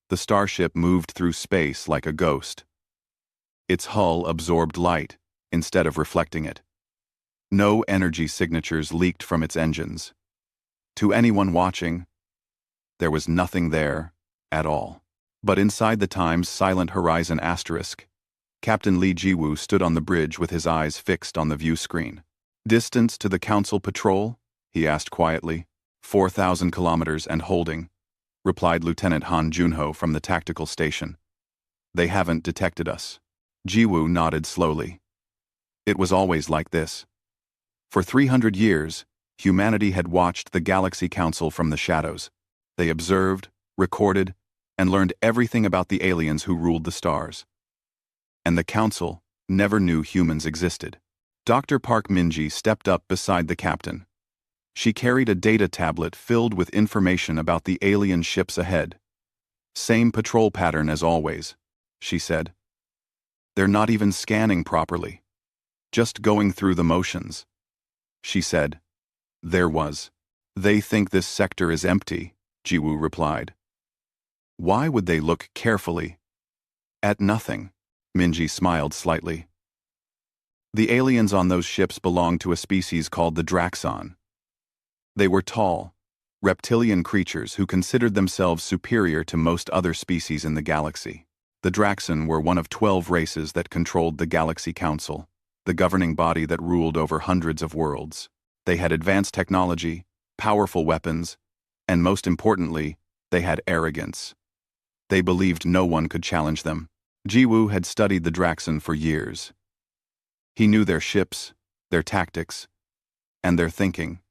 The starship moved through space like a ghost. Its hull absorbed light instead of reflecting it. No energy signatures leaked from its engines. To anyone watching, there was nothing there at all. But inside the Times' silent horizon asterisk, Captain Lee Jiwoo stood on the bridge with his eyes fixed on the view screen. "Distance to the Council patrol?" he asked quietly. 4,000 kilometers and holding," replied Lieutenant Han Junho from the tactical station. "They haven't detected us." Jiwoo nodded slowly. It was always like this. For 300 years, humanity had watched the Galaxy Council from the shadows. They observed, recorded, and learned everything about the aliens who ruled the stars. And the Council never knew humans existed. Dr. Park Minji stepped up beside the captain. She carried a data tablet filled with information about the alien ships ahead. "Same patrol pattern as always," she said. "They're not even scanning properly. Just going through the motions." She said. "There was. They think this sector is empty," Jiwoo replied. "Why would they look carefully at nothing?" Minji smiled slightly. "The aliens on those ships belonged to a species called the Draxon. They were tall, reptilian creatures who considered themselves superior to most other species in the galaxy. The Draxon were one of 12 races that controlled the Galaxy Council, the governing body that ruled over hundreds of worlds. They had advanced technology, powerful weapons, and most importantly, they had arrogance. They believed no one could challenge them. Jiwoo had studied the Draxon for years. He knew their ships, their tactics, and their thinking.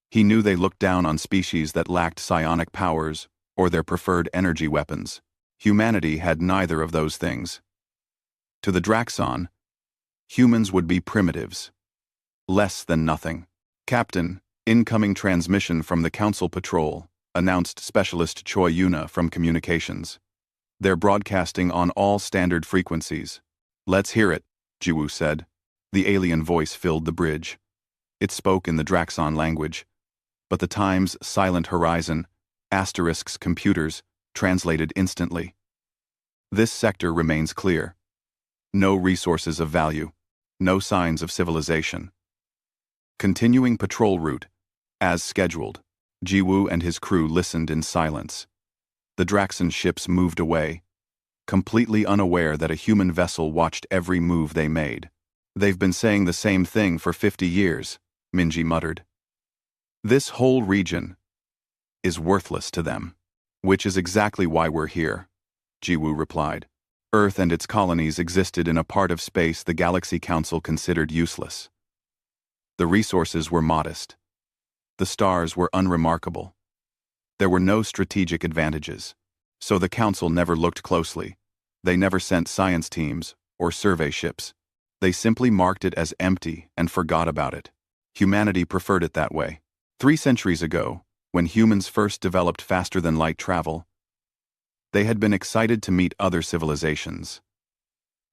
He knew they looked down on species that lacked psionic powers or their preferred energy weapons. Humanity had neither of those things. To the Draxon, humans would be primitives. Less than nothing. "Captain, incoming transmission from the Council Patrol," announced Specialist Choi Yuna from Communications. "They're broadcasting on all standard frequencies." "Let's hear it," Jiwoo said. The alien voice filled the bridge. It spoke in the Draxon language, but the Times' silent horizon, asterisk's computers, translated instantly. "This sector remains clear. No resources of value. No signs of civilization. Continuing patrol route, as scheduled." Jiwoo and his crew listened in silence. The Draxon ships moved away, completely unaware that a human vessel watched every move they made. "They've been saying the same thing for 50 years, Minji muttered. "This whole region is worthless to them." "Which is exactly why we're here," Jiwoo replied. "Earth and its colonies existed in a part of space the Galaxy Council considered useless. The resources were modest. The stars were unremarkable. There were no strategic advantages. So the Council never looked closely. They never sent science teams or survey ships. They simply marked it as empty and forgot about it. Humanity preferred it that way. 3 centuries ago, when humans first developed faster-than-light travel, they had been excited to meet other civilizations.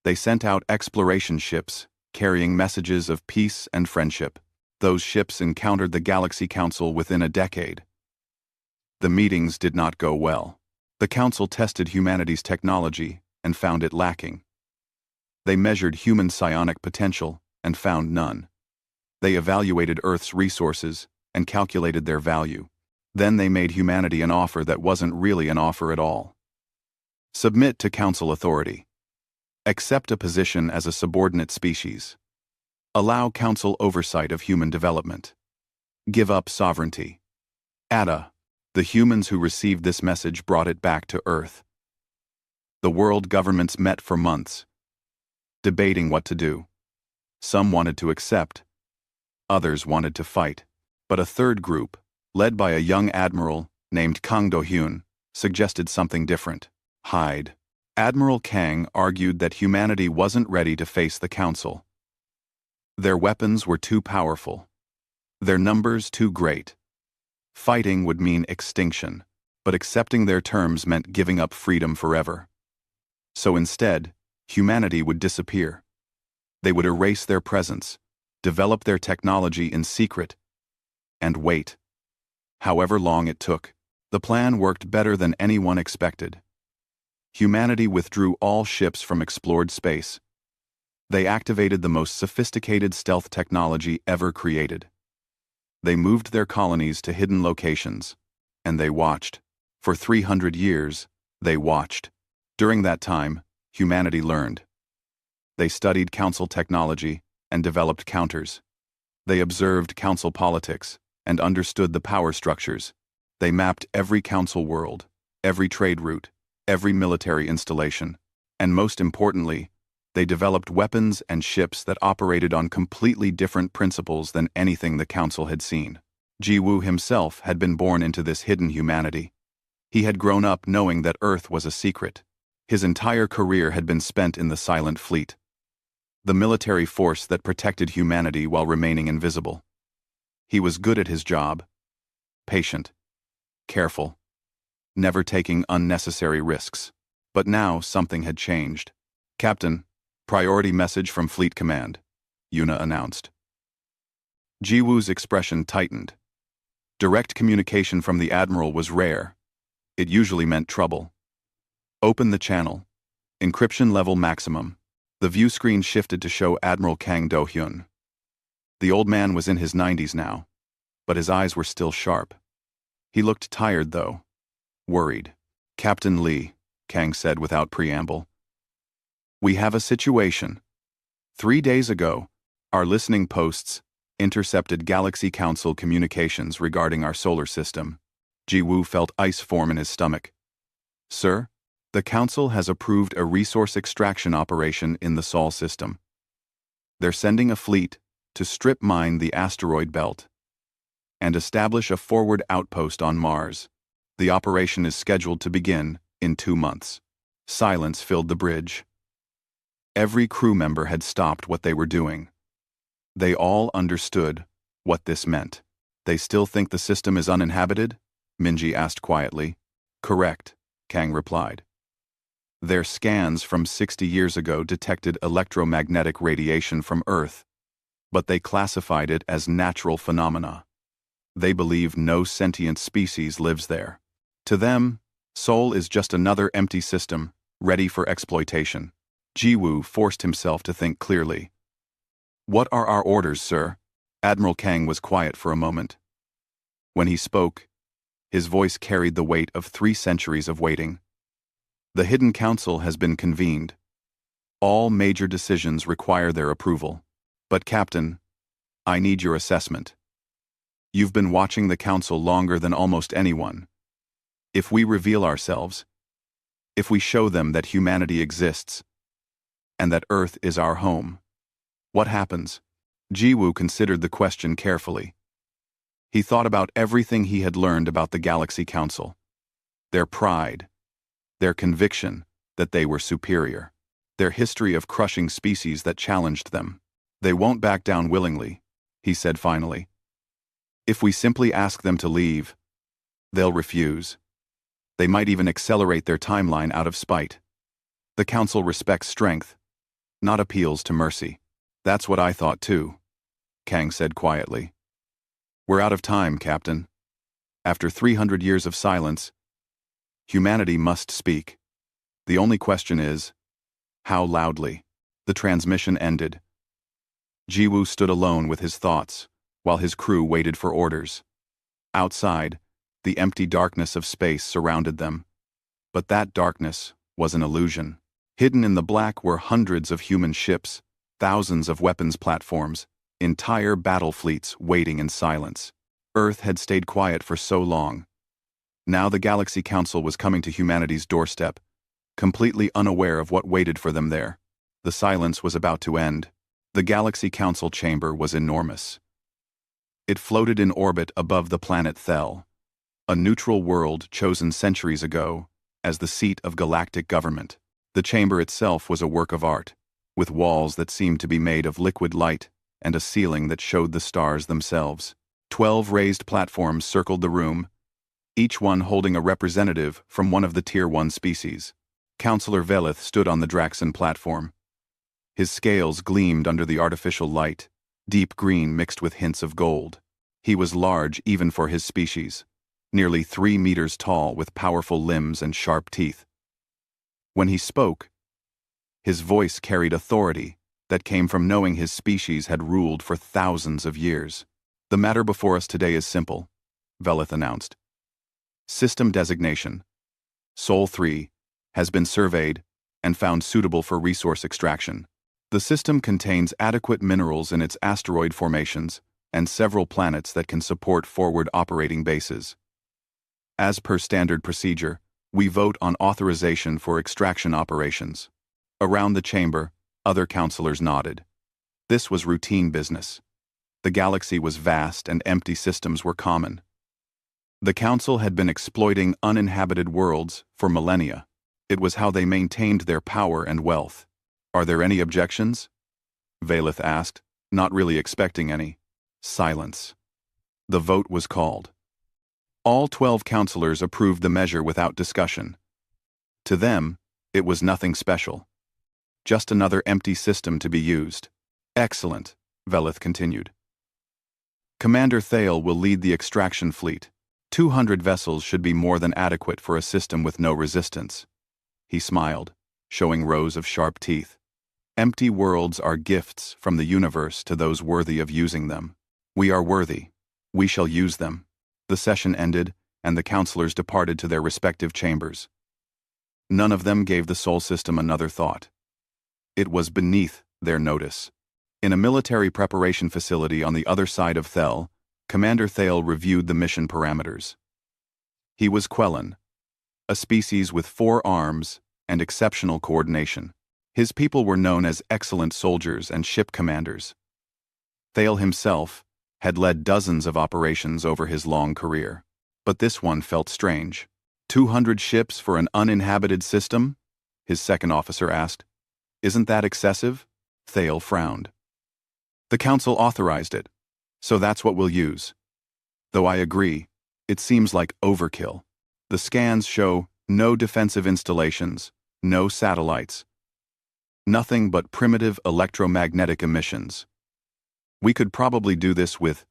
They sent out exploration ships, carrying messages of peace and friendship. Those ships encountered the Galaxy Council within a decade. The meetings did not go well. The Council tested humanity's technology and found it lacking. They measured human psionic potential and found none. They evaluated Earth's resources and calculated their value. Then they made humanity an offer that wasn't really an offer at all. Submit to Council authority. Accept a position as a subordinate species. Allow Council oversight of human development. Give up sovereignty. The humans who received this message brought it back to Earth. The world governments met for months, debating what to do. Some wanted to accept. Others wanted to fight. But a third group, led by a young admiral named Kang Do-hyun, suggested something different. Hide. Admiral Kang argued that humanity wasn't ready to face the Council. Their weapons were too powerful. Their numbers too great. Fighting would mean extinction, but accepting their terms meant giving up freedom forever. So instead, humanity would disappear. They would erase their presence, develop their technology in secret, and wait. However long it took, the plan worked better than anyone expected. Humanity withdrew all ships from explored space. They activated the most sophisticated stealth technology ever created. They moved their colonies to hidden locations, and they watched. For 300 years, they watched. During that time, humanity learned. They studied council technology and developed counters. They observed council politics and understood the power structures. They mapped every council world, every trade route, every military installation, and most importantly, they developed weapons and ships that operated on completely different principles than anything the council had seen. Jiwoo himself had been born into this hidden humanity. He had grown up knowing that Earth was a secret. His entire career had been spent in the Silent Fleet, the military force that protected humanity while remaining invisible. He was good at his job, patient, careful, never taking unnecessary risks. But now something had changed. "Captain, priority message from Fleet Command," Yuna announced. Jiwoo's expression tightened. Direct communication from the Admiral was rare. It usually meant trouble. "Open the channel. Encryption level maximum." The view screen shifted to show Admiral Kang Do-hyun. The old man was in his 90s now, but his eyes were still sharp. He looked tired, though. Worried. "Captain Lee," Kang said without preamble. "We have a situation. 3 days ago, our listening posts intercepted Galaxy Council communications regarding our solar system." Jiwoo felt ice form in his stomach. "Sir, the Council has approved a resource extraction operation in the Sol system. They're sending a fleet to strip mine the asteroid belt and establish a forward outpost on Mars. The operation is scheduled to begin in 2 months." Silence filled the bridge. Every crew member had stopped what they were doing. They all understood what this meant. "They still think the system is uninhabited?" Minji asked quietly. "Correct," Kang replied. "Their scans from 60 years ago detected electromagnetic radiation from Earth, but they classified it as natural phenomena. They believe no sentient species lives there. To them, Sol is just another empty system, ready for exploitation." Jiwoo forced himself to think clearly. "What are our orders, sir?" Admiral Kang was quiet for a moment. When he spoke, his voice carried the weight of 3 centuries of waiting. "The Hidden Council has been convened. All major decisions require their approval. But Captain, I need your assessment. You've been watching the Council longer than almost anyone. If we reveal ourselves, if we show them that humanity exists, and that Earth is our home, what happens?" Jiwoo considered the question carefully. He thought about everything he had learned about the Galaxy Council. Their pride, their conviction that they were superior, their history of crushing species that challenged them. "They won't back down willingly," he said finally. "If we simply ask them to leave, they'll refuse. They might even accelerate their timeline out of spite. The Council respects strength, not appeals to mercy." "That's what I thought too," Kang said quietly. "We're out of time, Captain. After 300 years of silence, humanity must speak. The only question is, how loudly?" The transmission ended. Jiwoo stood alone with his thoughts, while his crew waited for orders. Outside, the empty darkness of space surrounded them. But that darkness was an illusion. Hidden in the black were hundreds of human ships, thousands of weapons platforms, entire battle fleets waiting in silence. Earth had stayed quiet for so long. Now the Galaxy Council was coming to humanity's doorstep, completely unaware of what waited for them there. The silence was about to end. The Galaxy Council chamber was enormous. It floated in orbit above the planet Thel, a neutral world chosen centuries ago as the seat of galactic government. The chamber itself was a work of art, with walls that seemed to be made of liquid light and a ceiling that showed the stars themselves. 12 raised platforms circled the room, each one holding a representative from one of the Tier 1 species. Counselor Velith stood on the Draxon platform. His scales gleamed under the artificial light, deep green mixed with hints of gold. He was large even for his species, nearly 3 meters tall with powerful limbs and sharp teeth. When he spoke, his voice carried authority that came from knowing his species had ruled for thousands of years. The matter before us today is simple, Velith announced. System designation. Sol 3 has been surveyed and found suitable for resource extraction. The system contains adequate minerals in its asteroid formations and several planets that can support forward operating bases. As per standard procedure, we vote on authorization for extraction operations. Around the chamber, other counselors nodded. This was routine business. The galaxy was vast and empty systems were common. The Council had been exploiting uninhabited worlds for millennia. It was how they maintained their power and wealth. Are there any objections? Velith asked, not really expecting any. Silence. The vote was called. All 12 counselors approved the measure without discussion. To them, it was nothing special. Just another empty system to be used. Excellent, Velith continued. Commander Thale will lead the extraction fleet. 200 vessels should be more than adequate for a system with no resistance. He smiled, showing rows of sharp teeth. Empty worlds are gifts from the universe to those worthy of using them. We are worthy. We shall use them. The session ended, and the counselors departed to their respective chambers. None of them gave the Sol system another thought. It was beneath their notice. In a military preparation facility on the other side of Thel, Commander Thale reviewed the mission parameters. He was Quellan, a species with 4 arms and exceptional coordination. His people were known as excellent soldiers and ship commanders. Thale himself had led dozens of operations over his long career. But this one felt strange. 200 ships for an uninhabited system? His second officer asked. Isn't that excessive? Thale frowned. The Council authorized it, so that's what we'll use. Though I agree, it seems like overkill. The scans show no defensive installations, no satellites. Nothing but primitive electromagnetic emissions. We could probably do this with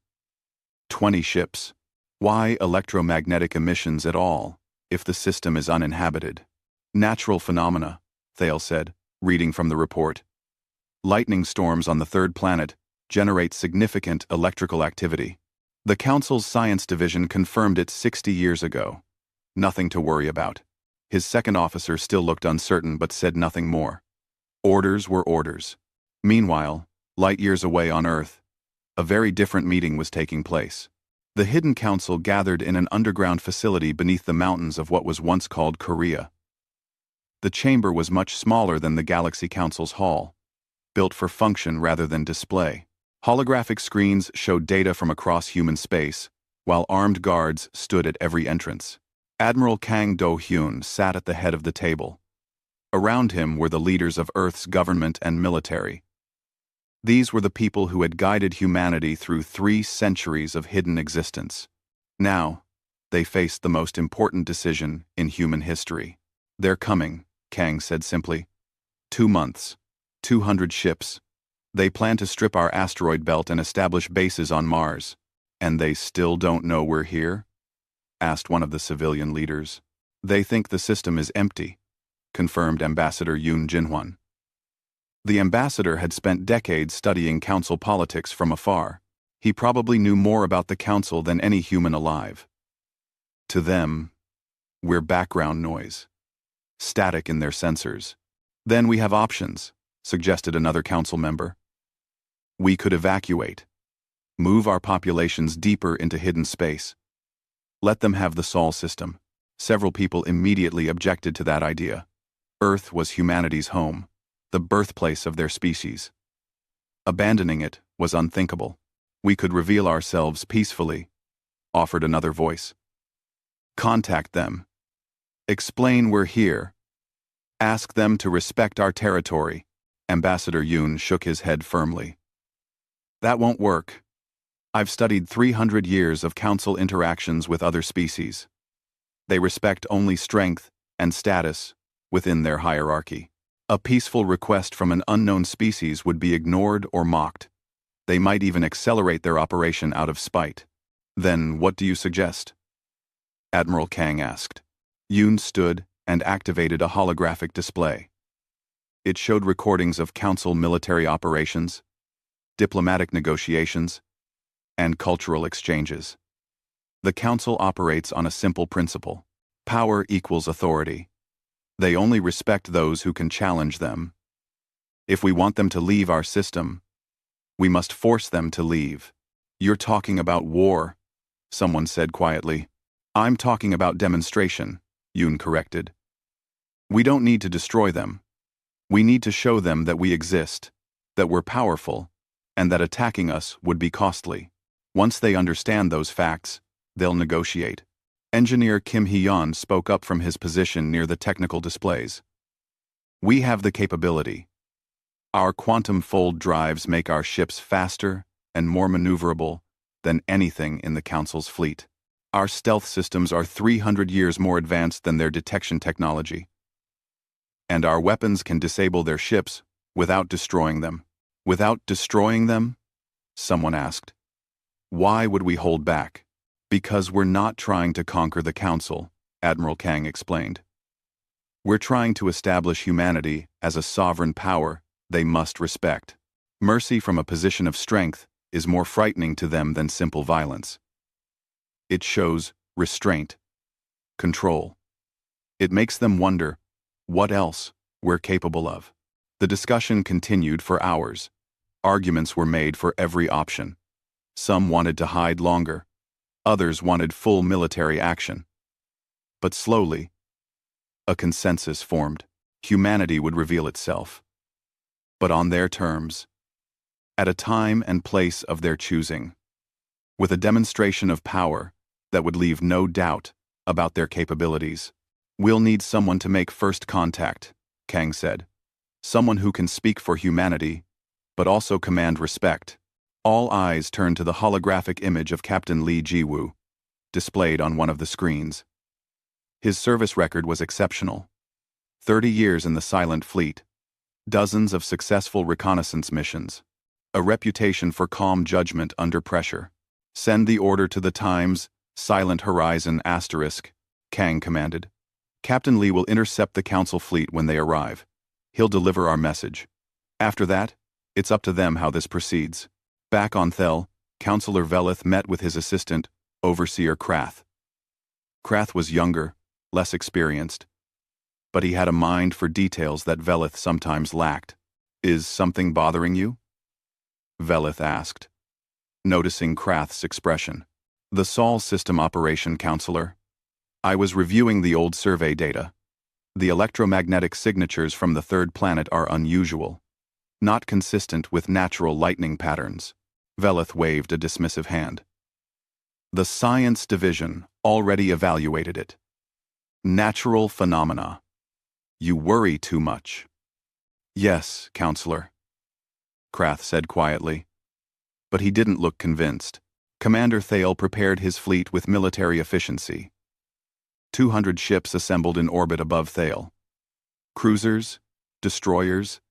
20 ships. Why electromagnetic emissions at all, if the system is uninhabited? Natural phenomena, Thale said, reading from the report. Lightning storms on the 3rd planet generate significant electrical activity. The Council's Science Division confirmed it 60 years ago. Nothing to worry about. His second officer still looked uncertain but said nothing more. Orders were orders. Meanwhile, light years away on Earth, a very different meeting was taking place. The Hidden Council gathered in an underground facility beneath the mountains of what was once called Korea. The chamber was much smaller than the Galaxy Council's hall, built for function rather than display. Holographic screens showed data from across human space, while armed guards stood at every entrance. Admiral Kang Do-hyun sat at the head of the table. Around him were the leaders of Earth's government and military. These were the people who had guided humanity through 3 centuries of hidden existence. Now, they faced the most important decision in human history. They're coming, Kang said simply. 2 months, 200 ships. They plan to strip our asteroid belt and establish bases on Mars. And they still don't know we're here? Asked one of the civilian leaders. They think the system is empty, confirmed Ambassador Yoon Jinhwan. The ambassador had spent decades studying council politics from afar. He probably knew more about the council than any human alive. To them, we're background noise. Static in their sensors. Then we have options, suggested another council member. We could evacuate. Move our populations deeper into hidden space. Let them have the Sol system. Several people immediately objected to that idea. Earth was humanity's home, the birthplace of their species. Abandoning it was unthinkable. We could reveal ourselves peacefully, offered another voice. Contact them. Explain we're here. Ask them to respect our territory. Ambassador Yoon shook his head firmly. That won't work. I've studied 300 years of council interactions with other species. They respect only strength and status within their hierarchy. A peaceful request from an unknown species would be ignored or mocked. They might even accelerate their operation out of spite. Then what do you suggest? Admiral Kang asked. Yoon stood and activated a holographic display. It showed recordings of Council military operations, diplomatic negotiations, and cultural exchanges. The Council operates on a simple principle: power equals authority. They only respect those who can challenge them. If we want them to leave our system, we must force them to leave. You're talking about war, someone said quietly. I'm talking about demonstration, Yoon corrected. We don't need to destroy them. We need to show them that we exist, that we're powerful, and that attacking us would be costly. Once they understand those facts, they'll negotiate. Engineer Kim Hee-yeon spoke up from his position near the technical displays. We have the capability. Our quantum fold drives make our ships faster and more maneuverable than anything in the Council's fleet. Our stealth systems are 300 years more advanced than their detection technology. And our weapons can disable their ships without destroying them. Without destroying them? Someone asked. Why would we hold back? Because we're not trying to conquer the Council, Admiral Kang explained. We're trying to establish humanity as a sovereign power they must respect. Mercy from a position of strength is more frightening to them than simple violence. It shows restraint, control. It makes them wonder what else we're capable of. The discussion continued for hours. Arguments were made for every option. Some wanted to hide longer. Others wanted full military action. But slowly, a consensus formed. Humanity would reveal itself. But on their terms, at a time and place of their choosing, with a demonstration of power that would leave no doubt about their capabilities. We'll need someone to make first contact, Kang said. Someone who can speak for humanity, but also command respect. All eyes turned to the holographic image of Captain Lee Ji-woo, displayed on one of the screens. His service record was exceptional. 30 years in the Silent Fleet, dozens of successful reconnaissance missions, a reputation for calm judgment under pressure. Send the order to the Times, Silent Horizon *, Kang commanded. Captain Lee will intercept the Council fleet when they arrive. He'll deliver our message. After that, it's up to them how this proceeds. Back on Thel, Councillor Velith met with his assistant, Overseer Krath. Krath was younger, less experienced, but he had a mind for details that Velith sometimes lacked. Is something bothering you? Velith asked, noticing Krath's expression. The Sol System Operation Counselor. I was reviewing the old survey data. The electromagnetic signatures from the third planet are unusual, not consistent with natural lightning patterns. Velith waved a dismissive hand. The Science Division already evaluated it. Natural phenomena. You worry too much. Yes, Counselor, Krath said quietly. But he didn't look convinced. Commander Thale prepared his fleet with military efficiency. 200 ships assembled in orbit above Thale. Cruisers, destroyers,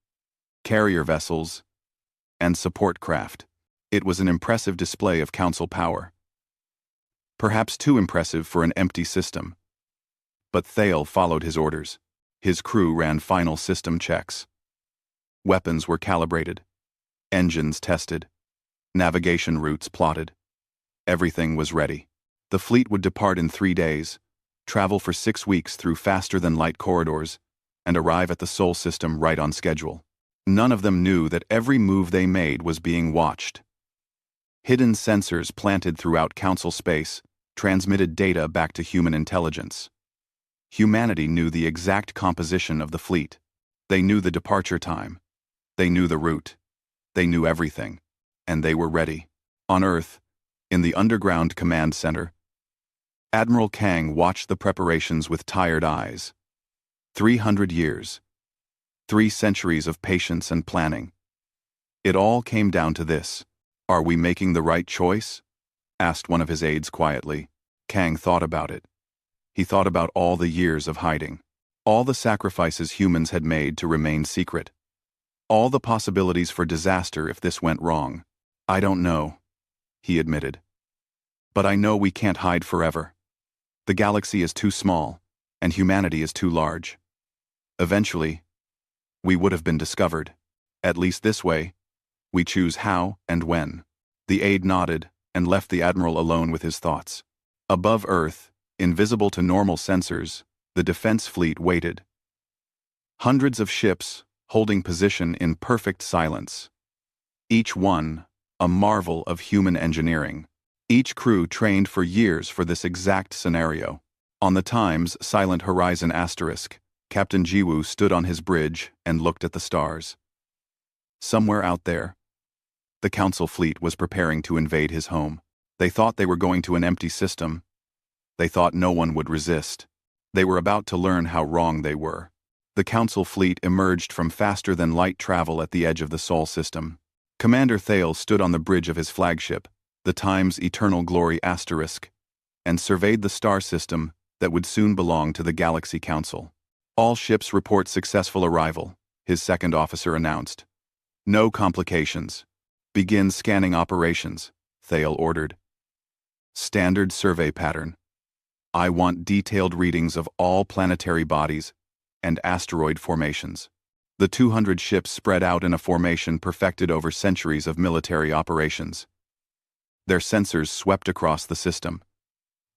carrier vessels, and support craft. It was an impressive display of Council power. Perhaps too impressive for an empty system. But Thale followed his orders. His crew ran final system checks. Weapons were calibrated. Engines tested. Navigation routes plotted. Everything was ready. The fleet would depart in 3 days, travel for 6 weeks through faster-than-light corridors, and arrive at the Sol system right on schedule. None of them knew that every move they made was being watched. Hidden sensors planted throughout Council space transmitted data back to human intelligence. Humanity knew the exact composition of the fleet. They knew the departure time. They knew the route. They knew everything. And they were ready. On Earth, in the underground command center, Admiral Kang watched the preparations with tired eyes. 300 years. 3 centuries of patience and planning. It all came down to this. Are we making the right choice? Asked one of his aides quietly. Kang thought about it. He thought about all the years of hiding. All the sacrifices humans had made to remain secret. All the possibilities for disaster if this went wrong. I don't know, he admitted. But I know we can't hide forever. The galaxy is too small, and humanity is too large. Eventually, we would have been discovered. At least this way, we choose how and when. The aide nodded and left the admiral alone with his thoughts. Above Earth, invisible to normal sensors, the defense fleet waited. Hundreds of ships holding position in perfect silence. Each one, a marvel of human engineering. Each crew trained for years for this exact scenario. On the Times Silent Horizon asterisk, Captain Jiwoo stood on his bridge and looked at the stars. Somewhere out there, the Council fleet was preparing to invade his home. They thought they were going to an empty system. They thought no one would resist. They were about to learn how wrong they were. The Council fleet emerged from faster-than-light travel at the edge of the Sol system. Commander Thale stood on the bridge of his flagship, the Times Eternal Glory asterisk, and surveyed the star system that would soon belong to the Galaxy Council. All ships report successful arrival, his second officer announced. No complications. Begin scanning operations, Thale ordered. Standard survey pattern. I want detailed readings of all planetary bodies and asteroid formations. The 200 ships spread out in a formation perfected over centuries of military operations. Their sensors swept across the system,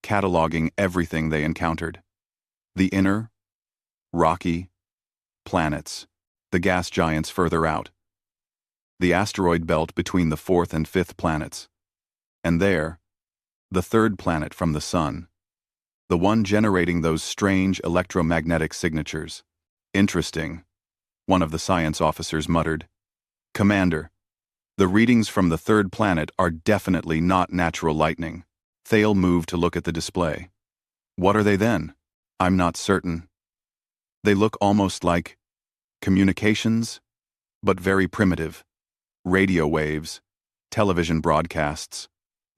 cataloging everything they encountered. The inner, rocky, planets, the gas giants further out, the asteroid belt between the fourth and fifth planets, and there, the third planet from the Sun, the one generating those strange electromagnetic signatures. Interesting, one of the science officers muttered. Commander, the readings from the third planet are definitely not natural lightning. Thale moved to look at the display. What are they then? I'm not certain. They look almost like communications, but very primitive. Radio waves, television broadcasts,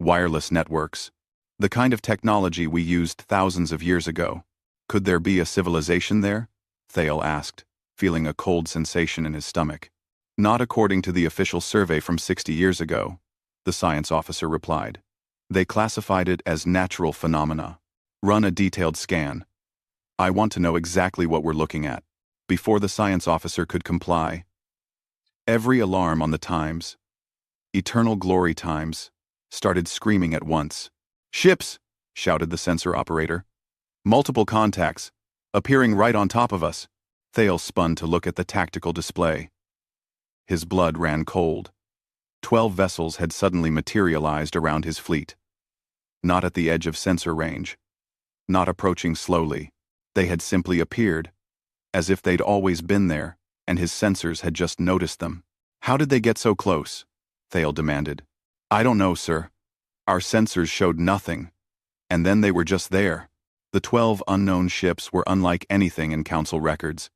wireless networks, the kind of technology we used thousands of years ago. Could there be a civilization there? Thale asked, feeling a cold sensation in his stomach. Not according to the official survey from 60 years ago, the science officer replied. They classified it as natural phenomena. Run a detailed scan. I want to know exactly what we're looking at. Before the science officer could comply, every alarm on the Times, Eternal Glory Times, started screaming at once. Ships! Shouted the sensor operator. Multiple contacts, appearing right on top of us. Thale spun to look at the tactical display. His blood ran cold. 12 vessels had suddenly materialized around his fleet. Not at the edge of sensor range. Not approaching slowly. They had simply appeared, as if they'd always been there, and his sensors had just noticed them. How did they get so close? Thale demanded. I don't know, sir. Our sensors showed nothing, and then they were just there. The 12 unknown ships were unlike anything in Council records.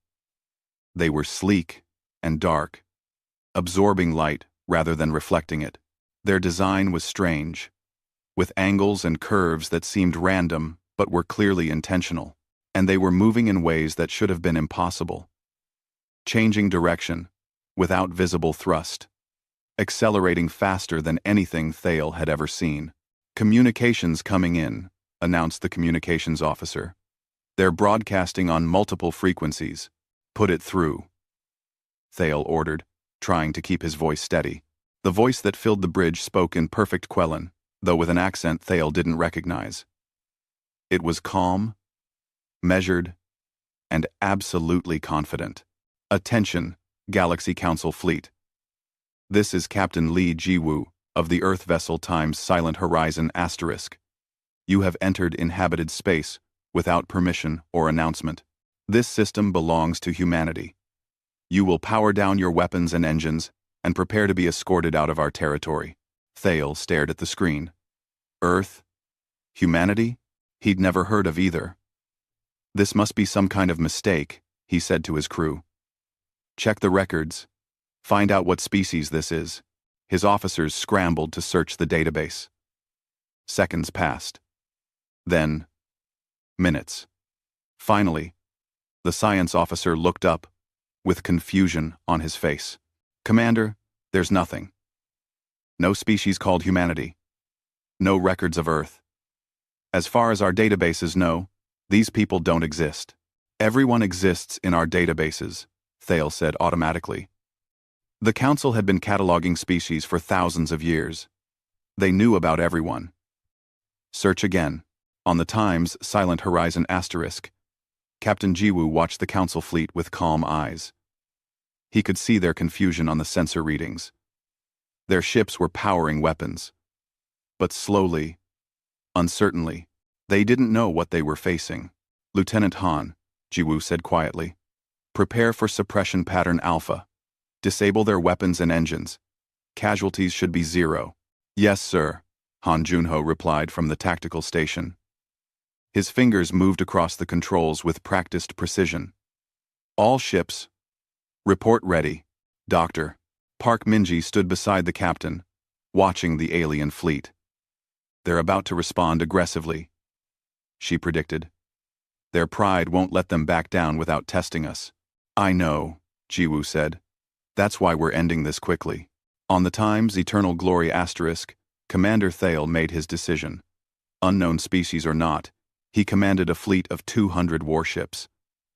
They were sleek and dark, absorbing light rather than reflecting it. Their design was strange, with angles and curves that seemed random but were clearly intentional. And they were moving in ways that should have been impossible. Changing direction, without visible thrust. Accelerating faster than anything Thale had ever seen. Communications coming in, announced the communications officer. They're broadcasting on multiple frequencies. Put it through. Thale ordered, trying to keep his voice steady. The voice that filled the bridge spoke in perfect Quellan, though with an accent Thale didn't recognize. It was calm, measured, and absolutely confident. Attention, Galaxy Council Fleet. This is Captain Lee Jiwoo of the Earth vessel Times Silent Horizon asterisk. You have entered inhabited space without permission or announcement. This system belongs to humanity. You will power down your weapons and engines and prepare to be escorted out of our territory. Thale stared at the screen. Earth? Humanity? He'd never heard of either. This must be some kind of mistake, he said to his crew. Check the records. Find out what species this is. His officers scrambled to search the database. Seconds passed. Then, minutes. Finally, the science officer looked up, with confusion on his face. Commander, there's nothing. No species called humanity. No records of Earth. As far as our databases know, These people don't exist. Everyone exists in our databases, Thale said automatically. The Council had been cataloging species for thousands of years. They knew about everyone. Search again. On the Times Silent Horizon asterisk. Captain Jiwoo watched the Council fleet with calm eyes. He could see their confusion on the sensor readings. Their ships were powering weapons. But slowly, uncertainly, they didn't know what they were facing. Lieutenant Han, Jiwoo said quietly. Prepare for suppression pattern Alpha. Disable their weapons and engines. Casualties should be 0. Yes, sir, Han Junho replied from the tactical station. His fingers moved across the controls with practiced precision. All ships. Report ready. Doctor. Park Minji stood beside the captain, watching the alien fleet. They're about to respond aggressively, she predicted. Their pride won't let them back down without testing us. I know, Jiwoo said. That's why we're ending this quickly. On the Times Eternal Glory asterisk, Commander Thale made his decision. Unknown species or not, he commanded a fleet of 200 warships.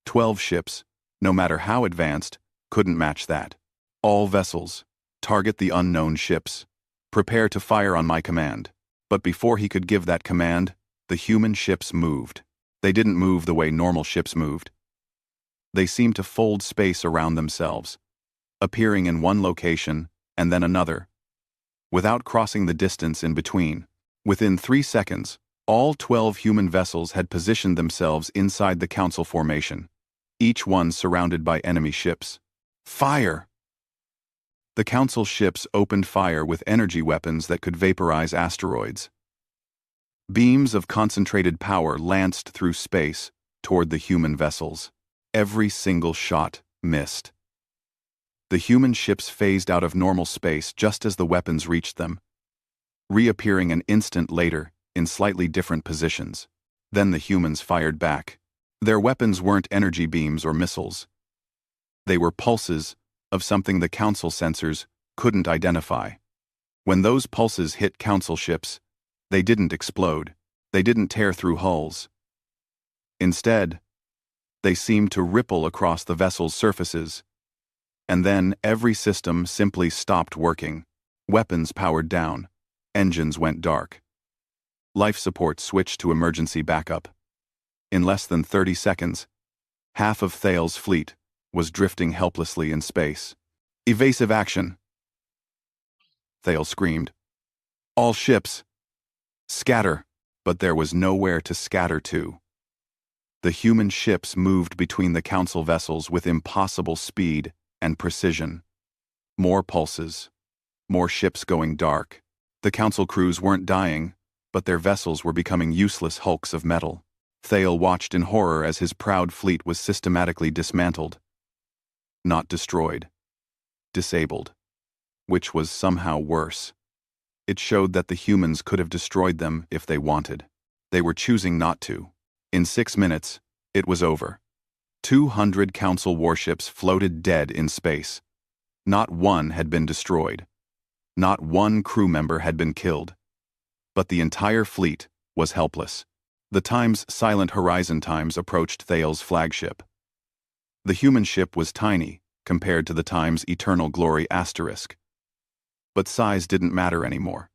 12 ships, no matter how advanced, couldn't match that. All vessels, target the unknown ships. Prepare to fire on my command. But before he could give that command, the human ships moved. They didn't move the way normal ships moved. They seemed to fold space around themselves, appearing in one location and then another, without crossing the distance in between. Within 3 seconds, all 12 human vessels had positioned themselves inside the Council formation, each one surrounded by enemy ships. Fire! The Council ships opened fire with energy weapons that could vaporize asteroids. Beams of concentrated power lanced through space toward the human vessels. Every single shot missed. The human ships phased out of normal space just as the weapons reached them, reappearing an instant later in slightly different positions. Then the humans fired back. Their weapons weren't energy beams or missiles. They were pulses of something the Council sensors couldn't identify. When those pulses hit Council ships, they didn't explode. They didn't tear through hulls. Instead, they seemed to ripple across the vessel's surfaces. And then every system simply stopped working. Weapons powered down. Engines went dark. Life support switched to emergency backup. In less than 30 seconds, half of Thale's fleet was drifting helplessly in space. Evasive action! Thale screamed. All ships! Scatter! But there was nowhere to scatter to. The human ships moved between the Council vessels with impossible speed and precision. More pulses. More ships going dark. The Council crews weren't dying, but their vessels were becoming useless hulks of metal. Thale watched in horror as his proud fleet was systematically dismantled. Not destroyed. Disabled. Which was somehow worse. It showed that the humans could have destroyed them if they wanted. They were choosing not to. In 6 minutes, it was over. 200 Council warships floated dead in space. Not one had been destroyed. Not one crew member had been killed. But the entire fleet was helpless. The Times Silent Horizon Times approached Thale's flagship. The human ship was tiny compared to the Times Eternal Glory asterisk. But size didn't matter anymore.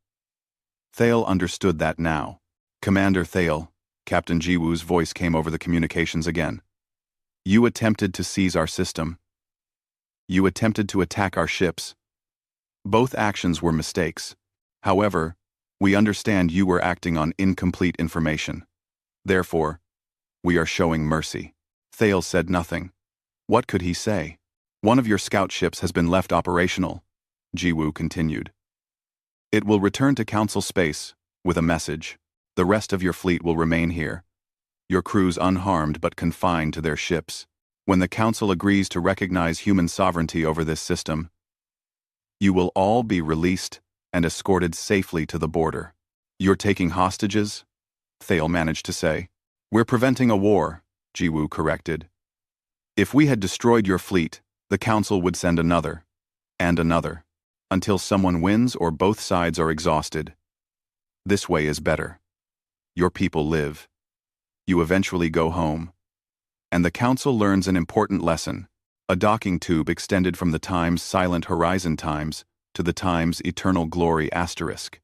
Thale understood that now. Commander Thale, Captain Jiwoo's voice came over the communications again. You attempted to seize our system. You attempted to attack our ships. Both actions were mistakes. However, we understand you were acting on incomplete information. Therefore, we are showing mercy. Thale said nothing. What could he say? One of your scout ships has been left operational, Jiwoo continued. It will return to Council space with a message. The rest of your fleet will remain here. Your crews unharmed but confined to their ships. When the Council agrees to recognize human sovereignty over this system, you will all be released and escorted safely to the border. You're taking hostages? Thale managed to say. We're preventing a war, Jiwoo corrected. If we had destroyed your fleet, the Council would send another, and another, until someone wins or both sides are exhausted. This way is better. Your people live. You eventually go home. And the Council learns an important lesson. A docking tube extended from the Times Silent Horizon Times to the Times Eternal Glory asterisk.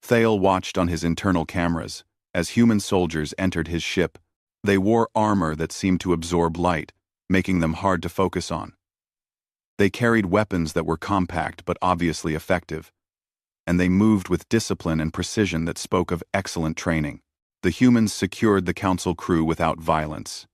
Thale watched on his internal cameras as human soldiers entered his ship. They wore armor that seemed to absorb light, making them hard to focus on. They carried weapons that were compact but obviously effective, and they moved with discipline and precision that spoke of excellent training. The humans secured the Council crew without violence.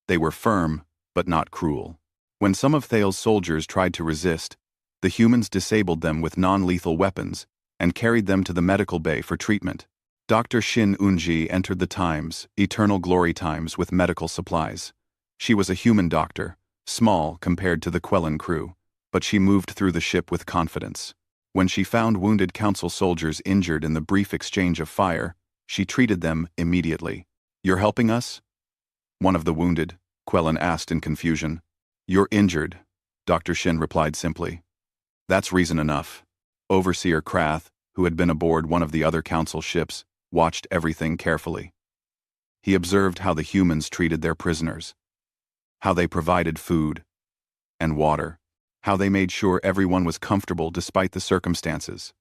They were firm, but not cruel. When some of Thale's soldiers tried to resist, the humans disabled them with non-lethal weapons and carried them to the medical bay for treatment. Dr. Shin Unji entered the Times, Eternal Glory Times, with medical supplies. She was a human doctor, small compared to the Quellan crew, but she moved through the ship with confidence. When she found wounded Council soldiers injured in the brief exchange of fire, she treated them immediately. "You're helping us?" one of the wounded Quellan asked in confusion. "You're injured," Dr. Shin replied simply. "That's reason enough." Overseer Krath, who had been aboard one of the other Council ships, watched everything carefully. He observed how the humans treated their prisoners, how they provided food and water, how they made sure everyone was comfortable despite the circumstances.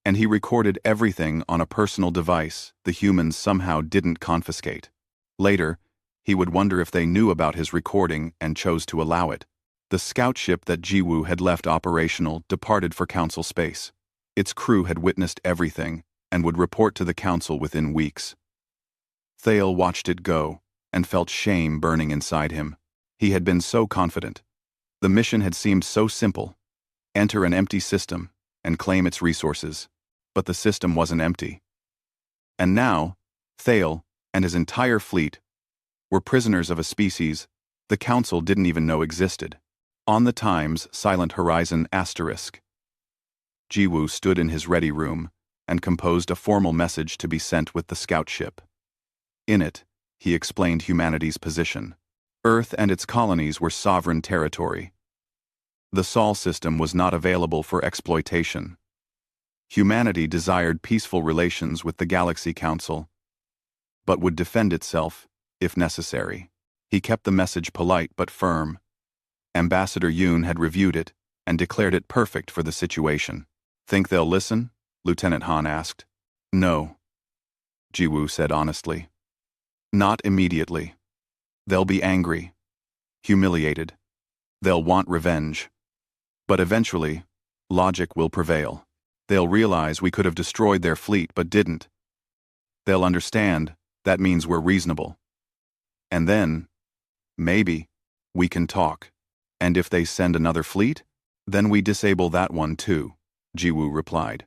And he recorded everything on a personal device the humans somehow didn't confiscate. Later, he would wonder if they knew about his recording and chose to allow it. The scout ship that Jiwoo had left operational departed for Council space. Its crew had witnessed everything and would report to the Council within weeks. Thale watched it go and felt shame burning inside him. He had been so confident. The mission had seemed so simple. Enter an empty system and claim its resources. But the system wasn't empty. And now, Thale and his entire fleet were prisoners of a species the Council didn't even know existed. On the Times Silent Horizon asterisk. Jiwoo stood in his ready room and composed a formal message to be sent with the scout ship. In it, he explained humanity's position. Earth and its colonies were sovereign territory. The Sol system was not available for exploitation. Humanity desired peaceful relations with the Galaxy Council, but would defend itself if necessary. He kept the message polite but firm. Ambassador Yoon had reviewed it and declared it perfect for the situation. "Think they'll listen?" Lieutenant Han asked. "No," Jiwoo said honestly. "Not immediately. They'll be angry, humiliated. They'll want revenge. But eventually, logic will prevail. They'll realize we could have destroyed their fleet but didn't. They'll understand that means we're reasonable. And then, maybe, we can talk. And if they send another fleet, then we disable that one too," Jiwoo replied.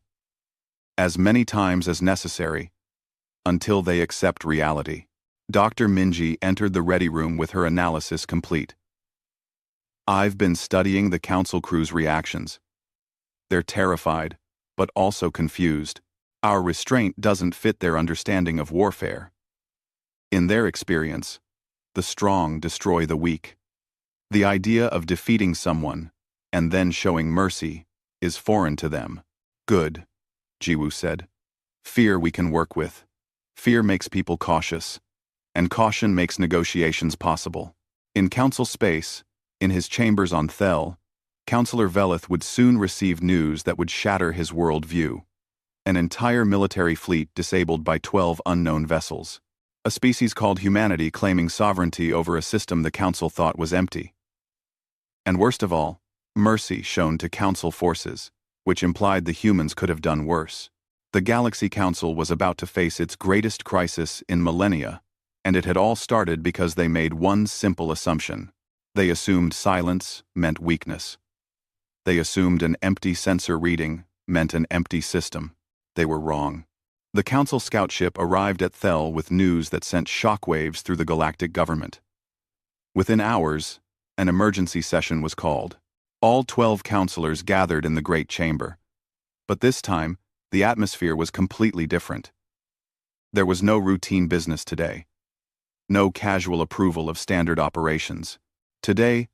"As many times as necessary, until they accept reality." Dr. Minji entered the ready room with her analysis complete. "I've been studying the Council crew's reactions. They're terrified, but also confused. Our restraint doesn't fit their understanding of warfare. In their experience, the strong destroy the weak. The idea of defeating someone and then showing mercy is foreign to them." "Good," Jiwoo said. "Fear we can work with. Fear makes people cautious, and caution makes negotiations possible." In Council space, in his chambers on Thel, Counselor Velith would soon receive news that would shatter his world view. An entire military fleet disabled by 12 unknown vessels. A species called humanity claiming sovereignty over a system the Council thought was empty. And worst of all, mercy shown to Council forces, which implied the humans could have done worse. The Galaxy Council was about to face its greatest crisis in millennia, and it had all started because they made one simple assumption. They assumed silence meant weakness. They assumed an empty sensor reading meant an empty system. They were wrong. The Council scout ship arrived at Thel with news that sent shockwaves through the galactic government. Within hours, an emergency session was called. All 12 counselors gathered in the Great Chamber. But this time, the atmosphere was completely different. There was no routine business today. No casual approval of standard operations. Today,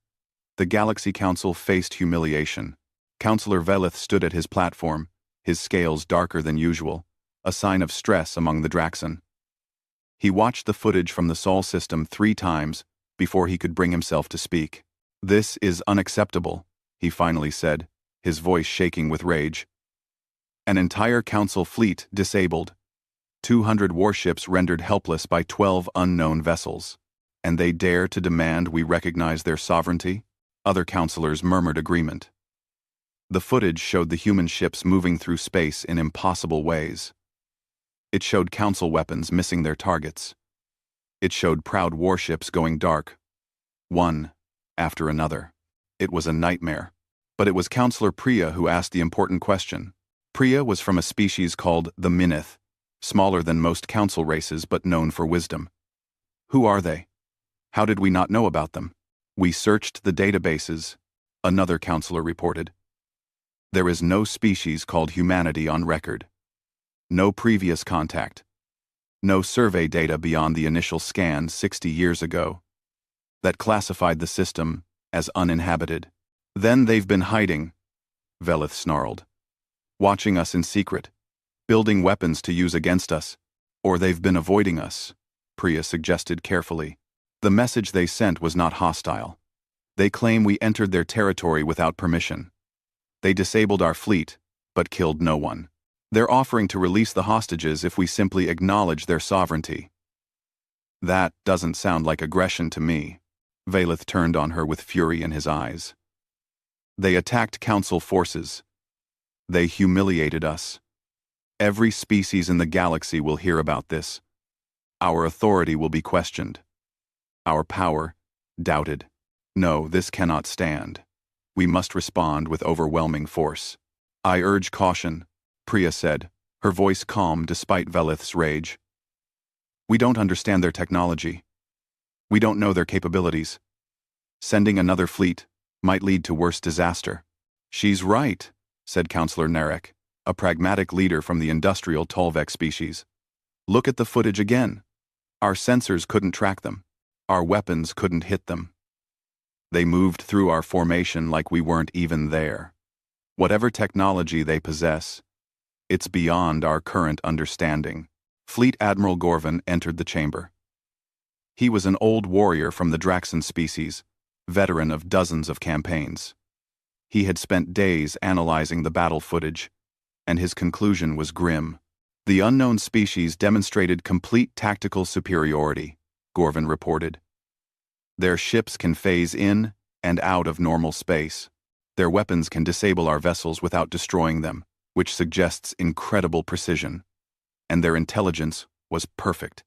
the Galaxy Council faced humiliation. Counselor Velith stood at his platform, his scales darker than usual, a sign of stress among the Draxan. He watched the footage from the Sol system 3 times before he could bring himself to speak. "This is unacceptable," he finally said, his voice shaking with rage. An entire Council fleet disabled, 200 warships rendered helpless by 12 unknown vessels. And they dare to demand we recognize their sovereignty? Other councilors murmured agreement. The footage showed the human ships moving through space in impossible ways. It showed Council weapons missing their targets. It showed proud warships going dark, one after another. It was a nightmare. But it was Councillor Priya who asked the important question. Priya was from a species called the Minith, smaller than most council races but known for wisdom. Who are they? How did we not know about them? We searched the databases, another councillor reported. There is no species called humanity on record. No previous contact. No survey data beyond the initial scan 60 years ago that classified the system as uninhabited. Then they've been hiding, Velith snarled. Watching us in secret, building weapons to use against us, or they've been avoiding us, Priya suggested carefully. The message they sent was not hostile. They claim we entered their territory without permission. They disabled our fleet, but killed no one. They're offering to release the hostages if we simply acknowledge their sovereignty. That doesn't sound like aggression to me. Velith turned on her with fury in his eyes. They attacked Council forces. They humiliated us. Every species in the galaxy will hear about this. Our authority will be questioned. Our power doubted. No, this cannot stand. We must respond with overwhelming force. I urge caution, Priya said, her voice calm despite Velith's rage. We don't understand their technology. We don't know their capabilities. Sending another fleet might lead to worse disaster. She's right, said Councillor Narek, a pragmatic leader from the industrial Tolvec species. Look at the footage again. Our sensors couldn't track them. Our weapons couldn't hit them. They moved through our formation like we weren't even there. Whatever technology they possess, it's beyond our current understanding. Fleet Admiral Gorvan entered the chamber. He was an old warrior from the Draxan species, veteran of dozens of campaigns. He had spent days analyzing the battle footage, and his conclusion was grim. The unknown species demonstrated complete tactical superiority, Gorvan reported. Their ships can phase in and out of normal space. Their weapons can disable our vessels without destroying them, which suggests incredible precision. And their intelligence was perfect.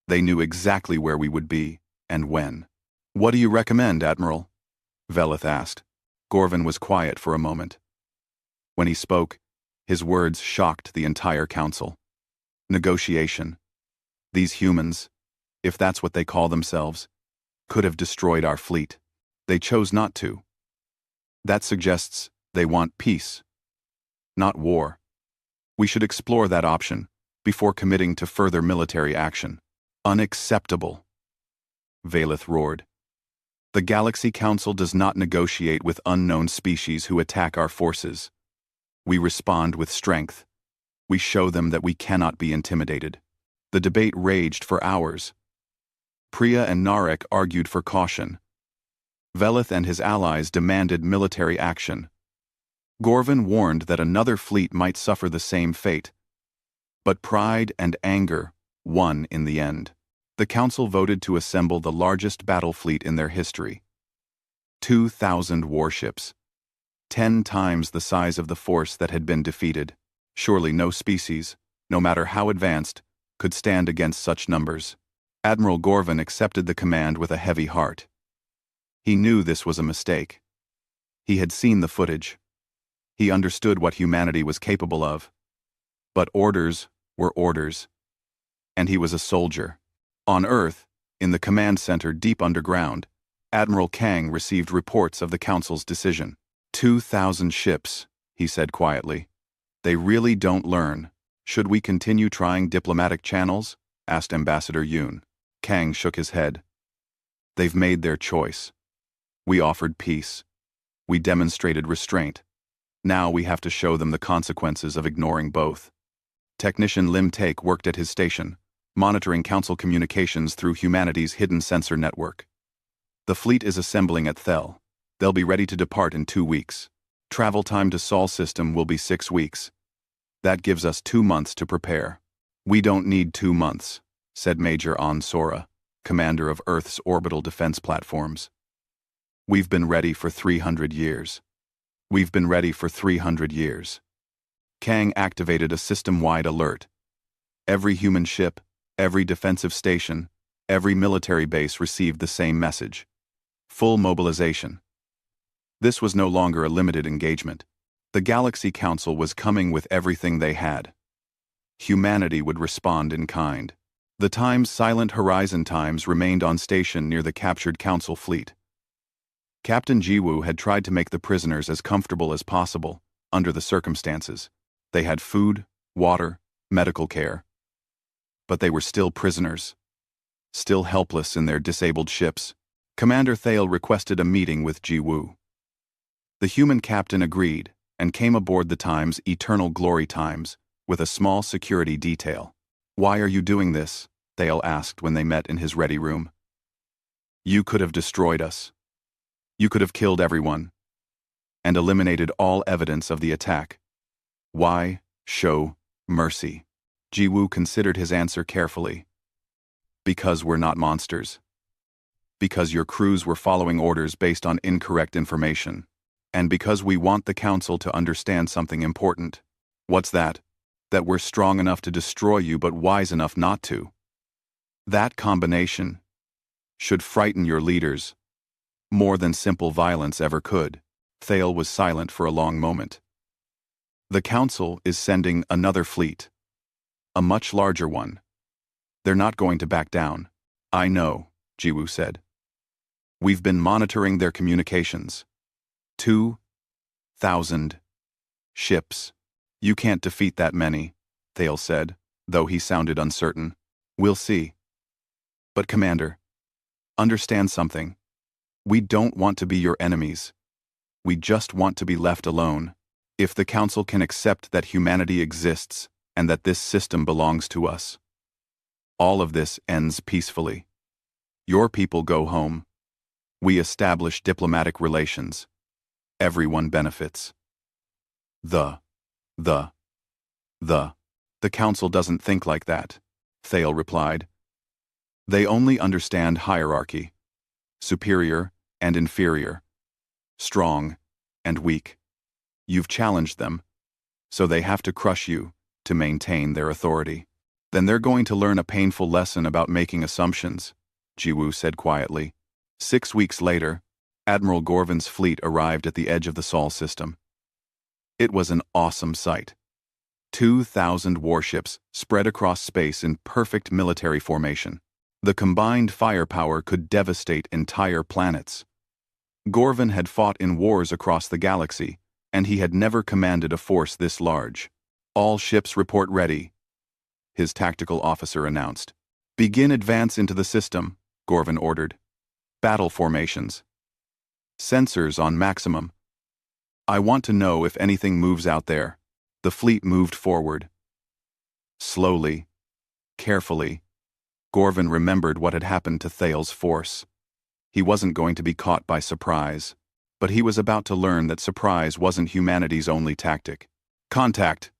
They knew exactly where we would be and when. What do you recommend, Admiral? Velith asked. Gorvan was quiet for a moment. When he spoke, his words shocked the entire council. Negotiation. These humans, if that's what they call themselves, could have destroyed our fleet. They chose not to. That suggests they want peace, not war. We should explore that option before committing to further military action. Unacceptable, Velith roared. The Galaxy Council does not negotiate with unknown species who attack our forces. We respond with strength. We show them that we cannot be intimidated. The debate raged for hours. Priya and Narek argued for caution. Velith and his allies demanded military action. Gorvan warned that another fleet might suffer the same fate. But pride and anger won in the end. The Council voted to assemble the largest battle fleet in their history. 2,000 warships. 10 times the size of the force that had been defeated. Surely no species, no matter how advanced, could stand against such numbers. Admiral Gorvan accepted the command with a heavy heart. He knew this was a mistake. He had seen the footage. He understood what humanity was capable of. But orders were orders. And he was a soldier. On Earth, in the command center deep underground, Admiral Kang received reports of the Council's decision. 2,000 ships, he said quietly. They really don't learn. Should we continue trying diplomatic channels? Asked Ambassador Yoon. Kang shook his head. They've made their choice. We offered peace. We demonstrated restraint. Now we have to show them the consequences of ignoring both. Technician Lim Take worked at his station, monitoring Council communications through humanity's hidden sensor network. The fleet is assembling at Thel. They'll be ready to depart in 2 weeks. Travel time to Sol system will be 6 weeks. That gives us 2 months to prepare. We don't need 2 months, said Major Sora, commander of Earth's orbital defense platforms. We've been ready for 300 years. We've been ready for 300 years. Kang activated a system-wide alert. Every human ship, every defensive station, every military base received the same message. Full mobilization. This was no longer a limited engagement. The Galaxy Council was coming with everything they had. Humanity would respond in kind. The Times' silent Horizon Times remained on station near the captured Council fleet. Captain Jiwoo had tried to make the prisoners as comfortable as possible, under the circumstances. They had food, water, medical care. But they were still prisoners. Still helpless in their disabled ships. Commander Thale requested a meeting with Jiwoo. The human captain agreed, and came aboard the Times' Eternal Glory Times, with a small security detail. "Why are you doing this?" Thale asked when they met in his ready room. "You could have destroyed us. You could have killed everyone, and eliminated all evidence of the attack. Why show mercy?" Jiwoo considered his answer carefully. "Because we're not monsters. Because your crews were following orders based on incorrect information. And because we want the Council to understand something important." "What's that?" "That we're strong enough to destroy you but wise enough not to. That combination should frighten your leaders more than simple violence ever could." Thale was silent for a long moment. "The Council is sending another fleet. A much larger one. They're not going to back down." "I know," Jiwoo said. "We've been monitoring their communications. 2,000 ships. You can't defeat that many," Thale said, though he sounded uncertain. "We'll see. But Commander, understand something. We don't want to be your enemies. We just want to be left alone. If the Council can accept that humanity exists, and that this system belongs to us, all of this ends peacefully. Your people go home. We establish diplomatic relations. Everyone benefits." The Council doesn't think like that," Thale replied. "They only understand hierarchy. Superior and inferior. Strong and weak. You've challenged them, so they have to crush you to maintain their authority. Then they're going to learn a painful lesson about making assumptions," Jiwoo said quietly. 6 weeks later, Admiral Gorvin's fleet arrived at the edge of the Sol system. It was an awesome sight. 2,000 warships spread across space in perfect military formation. The combined firepower could devastate entire planets. Gorvin had fought in wars across the galaxy, and he had never commanded a force this large. "All ships report ready," his tactical officer announced. "Begin advance into the system," Gorvin ordered. "Battle formations. Sensors on maximum. I want to know if anything moves out there." The fleet moved forward. Slowly, carefully, Gorvin remembered what had happened to Thale's force. He wasn't going to be caught by surprise, but he was about to learn that surprise wasn't humanity's only tactic. "Contact!"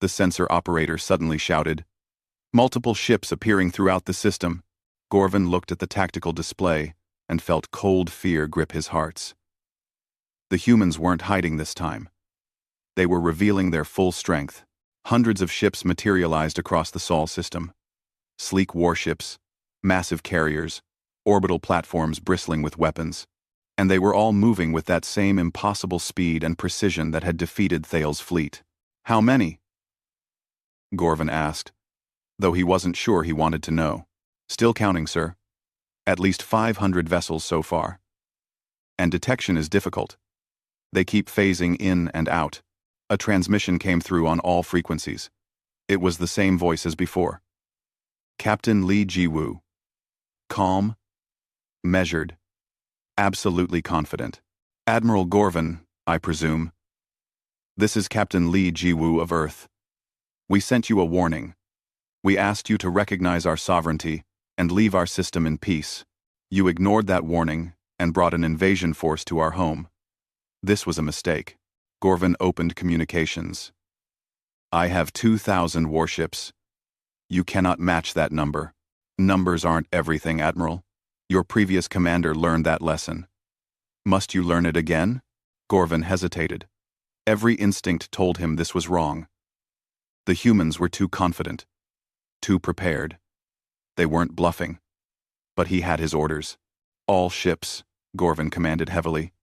the sensor operator suddenly shouted. Multiple ships appearing throughout the system. Gorvin looked at the tactical display and felt cold fear grip his hearts. The humans weren't hiding this time. They were revealing their full strength. Hundreds of ships materialized across the Sol system. Sleek warships, massive carriers, orbital platforms bristling with weapons. And they were all moving with that same impossible speed and precision that had defeated Thale's fleet. "How many?" Gorvin asked, though he wasn't sure he wanted to know. "Still counting, sir. At least 500 vessels so far. And detection is difficult. They keep phasing in and out." A transmission came through on all frequencies. It was the same voice as before. Captain Lee Jiwoo. Calm, measured, absolutely confident. "Admiral Gorvin, I presume. This is Captain Lee Jiwoo of Earth. We sent you a warning. We asked you to recognize our sovereignty and leave our system in peace. You ignored that warning and brought an invasion force to our home. This was a mistake. Gorvin opened communications. I have 2,000 warships. You cannot match that number. Numbers aren't everything, Admiral. Your previous commander learned that lesson. Must you learn it again? Gorvin hesitated. Every instinct told him this was wrong. The humans were too confident, too prepared. They weren't bluffing. But he had his orders. All ships, Gorvin commanded heavily.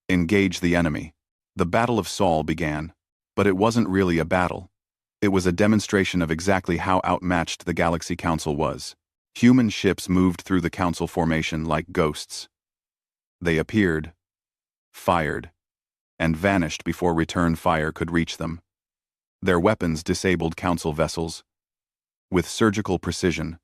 Engage the enemy. The Battle of Saul began, but it wasn't really a battle. It was a demonstration of exactly how outmatched the Galaxy Council was. Human ships moved through the Council formation like ghosts. They appeared, fired, and vanished before return fire could reach them. Their weapons disabled Council vessels. With surgical precision,